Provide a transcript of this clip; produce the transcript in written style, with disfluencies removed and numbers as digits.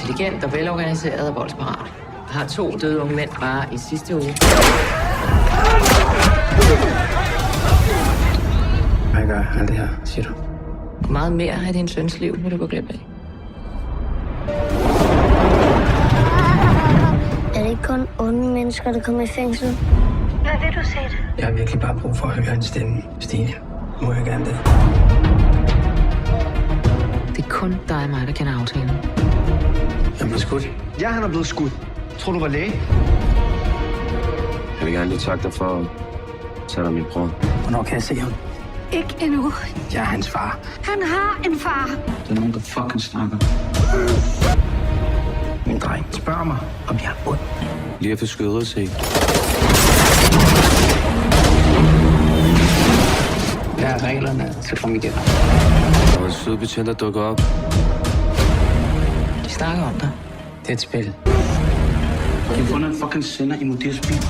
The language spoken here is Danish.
intelligent og velorganiseret og voldsparat. Har 2 døde unge mænd bare i sidste uge. Hvad gør alt det her, siger du? Meget mere af din søns liv, vil du gå glip af. Er det ikke kun onde mennesker, der kommer i fængsel? Hvad vil du sige? Jeg har virkelig bare brug for at høre en stemme, Stine. Må jeg gerne det? Det er kun dig og mig, der kender aftalen. Jeg blev skudt. Ja, han er blevet skudt. Tror du var læge? Jeg vil gerne lige takke dig for at tage dig mit brød. Hvornår kan jeg se ham? Ikke endnu. Jeg er hans far. Han har en far. Der er nogen, der fucking snakker. Min dreng spørger mig, om jeg er ond. Lige efter skødret se. Hvad er reglerne til at komme igennem? Der var en sød betjent, der dukker op. De snakker om dig. Det er et spil. De har fundet en fucking sender i Modirs bil.